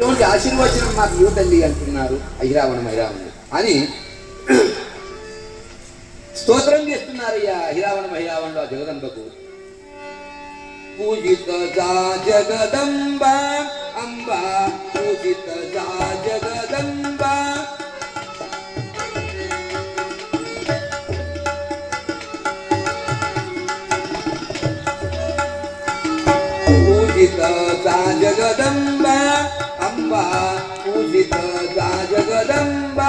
ఇటువంటి ఆశీర్వచనం మాకు ఇవ్వతండి అంటున్నారు అహిరావణం అని స్తోత్రం చేస్తున్నారయ్యా అహిరావణుడు ఆ జగదంబకు. పూజిత జగదంబ అంబ పూజిత జగదంబ పూజిత జగదంబ అంబ పూజిత జగదంబ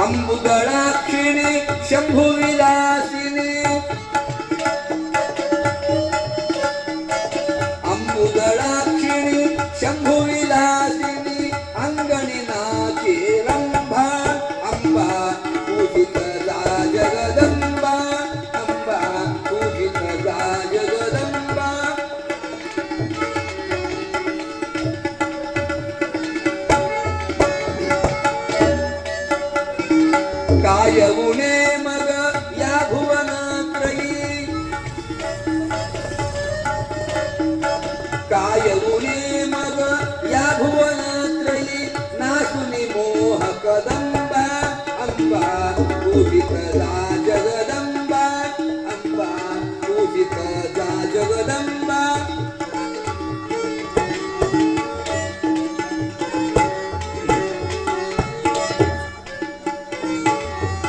అంబుదళాక్షిణి శంభు విలాసిని అంబుదళాక్షిణి శంభు విలాసిని అంగని నాచేరంభ అంబ పూజిత జగదంబ అంబ పూజిత జగదంబ కాయవునే మగ యా భువనాత్రయీ కాయవునే మగ యా భువనాత్రయీ నాసుని మోహ కదంబ అంబ పూజిత జగదంబ అంబ పూజిత జగదంబ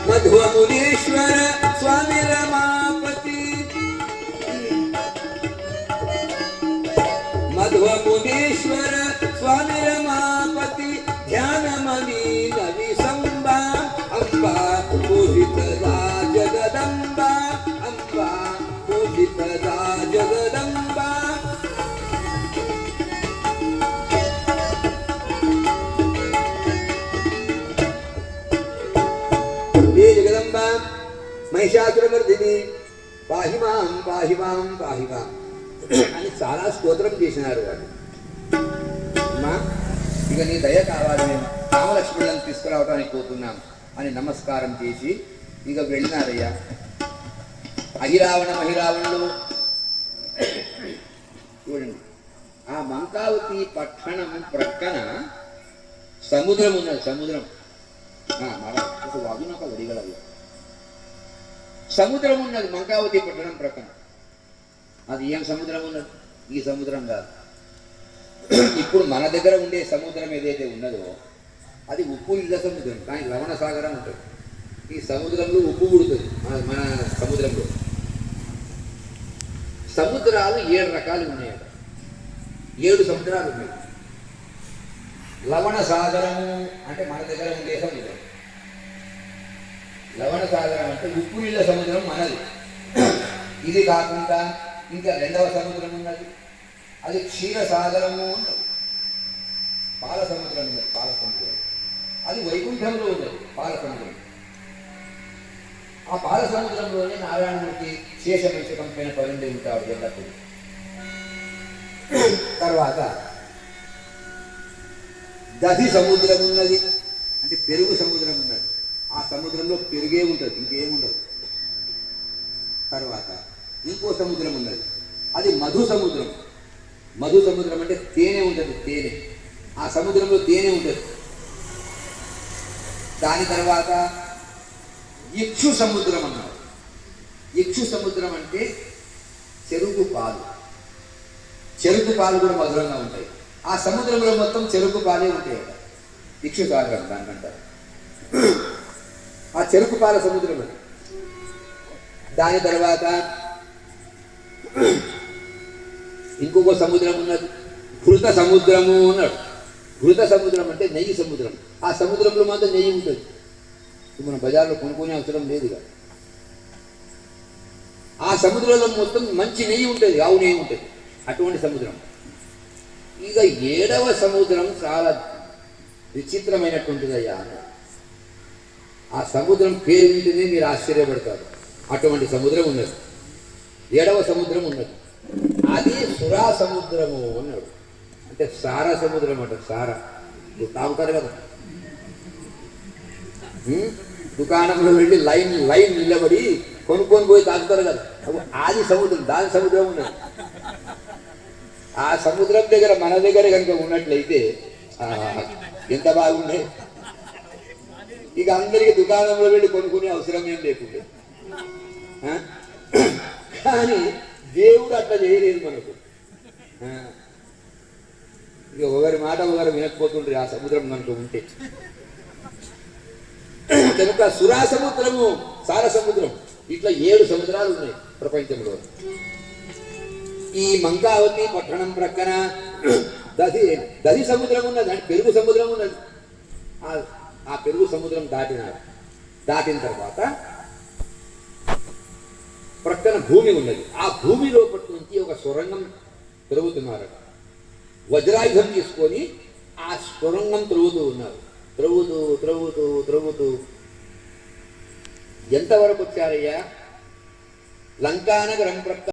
మధ్వమునీశ్వర స్వామి రమాపతి మధ్వమునీశ్వర స్వామి రమాపతి ధ్యానమణి నవి సంబ అంబ పూజిత జగదంబ అంబ పూజిత జగదంబ జగదంబ మహిషాసురమర్దిని పాహిమాం పాహిమాం పాహిమాం అని చాలా స్తోత్రం చేసినారు వాళ్ళు. అమ్మా ఇక నీ దయ కావాలి, మేము రామలక్ష్మణులను తీసుకురావడానికి పోతున్నాం అని నమస్కారం చేసి ఇక వెళ్ళినారయ్యా. మహిరావణులు చూడండి, ఆ మంకావతి పట్టణం ప్రక్కన సముద్రం ఉన్నది. సముద్రం వాదునొక వడిగలయ్యా సముద్రం ఉన్నది మంకావతి పట్టణం ప్రక్కన. అది ఏం సముద్రం ఉన్నది? ఈ సముద్రం కాదు. ఇప్పుడు మన దగ్గర ఉండే సముద్రం ఏదైతే ఉన్నదో అది ఉప్పు ఇళ్ళ సముద్రం, కానీ లవణ సాగరం ఉంటుంది. ఈ సముద్రంలో ఉప్పు పుడుతుంది. మన సముద్రంలో సముద్రాలు 7 రకాలు ఉన్నాయి. 7 సముద్రాలు ఉన్నాయి. లవణ సాగరము అంటే మన దగ్గర ఉండే సముద్రం. లవణ సాగరం అంటే ఉప్పు నీళ్ళ సముద్రం మనది. ఇది కాకుండా ఇంకా 2వ సముద్రం ఉన్నది, అది క్షీర సాగరము ఉన్నది. పాల సముద్రం ఉన్నది, పాల సముద్రం. అది వైకుంఠంలో ఉన్నది పాల సముద్రం. ఆ పాల సముద్రంలోనే నారాయణమూర్తి శేషవంశకం పైన పరుండి ఉంటాడు ఎల్లప్పుడు. తర్వాత దధి సముద్రం ఉన్నది, అంటే పెరుగు సముద్రం ఉన్నది. ఆ సముద్రంలో పెరుగే ఉంటుంది, ఇంకేముండదు. తర్వాత ఇంకో సముద్రం ఉన్నది, అది మధు సముద్రం. మధు సముద్రం అంటే తేనె ఉంటుంది, తేనె. ఆ సముద్రంలో తేనె ఉంటుంది. దాని తర్వాత ఇక్షు సముద్రం అన్నారు. ఇక్షు సముద్రం అంటే చెరుకు పాలు. చెరుకు పాలు కూడా మధురంగా ఉంటాయి. ఆ సముద్రంలో మొత్తం చెరుకు పాలే ఉంటాయి. ఇక్షు సాగరం దానికంటారు. ఆ చెరుకు పాల సముద్రం అది. దాని తర్వాత ఇంకొక సముద్రం ఉన్నది, ఘృత సముద్రము అన్నాడు. ఘృత సముద్రం అంటే నెయ్యి సముద్రం. ఆ సముద్రంలో మాత్రం నెయ్యి ఉంటుంది. మనం బజార్లో కొనుక్కునే అవసరం లేదుగా. ఆ సముద్రంలో మొత్తం మంచి నెయ్యి ఉంటుంది, ఆవు నెయ్యి ఉంటుంది. అటువంటి సముద్రం. ఇక 7వ సముద్రం చాలా విచిత్రమైనటువంటిది అయ్యా. ఆ సముద్రం పేరు వింటేనే మీరు ఆశ్చర్యపడతారు. అటువంటి సముద్రం ఉన్నది. 7వ సముద్రం ఉన్నది. అది సురా సముద్రము అన్నాడు. అంటే సారా సముద్రం అంట. సారా తాగుతారు కదా. దుకాణంలో వెళ్ళి లైన్ లైన్ నిలబడి కొనుక్కొని పోయి తాగుతారు కదా, అది సముద్రం, దాని సముద్రం ఉన్నది. ఆ సముద్రం దగ్గర మన దగ్గర కనుక ఉన్నట్లయితే ఎంత బాగుండే. ఇక అందరికీ దుకాణంలో వెళ్ళి కొనుక్కునే అవసరం ఏం లేకుండే. కానీ దేవుడు అట్లా చేయలేదు మనకు. ఇక ఒకరి మాట ఒకరు వినకపోతుండ్రి ఆ సముద్రం కనుక ఉంటే. కనుక సురా సముద్రము, సార సముద్రం, ఇట్లా 7 సముద్రాలు ఉన్నాయి ప్రపంచంలో. ఈ మంకావతి పట్టణం ప్రక్కన దధి సముద్రం ఉన్నది, అంటే పెరుగు సముద్రం ఉన్నది. ఆ పెరుగు సముద్రం దాటిన తర్వాత ప్రక్కన భూమి ఉన్నది. ఆ భూమి లోపటి నుంచి ఒక సొరంగం త్రవ్వుతున్నారట. వజ్రాయుధం తీసుకొని ఆ సొరంగం త్రవ్వుతూ ఉన్నారు. త్రవ్వుతూ ఎంతవరకు వచ్చారయ్యా? లంకానగరం ప్రక్క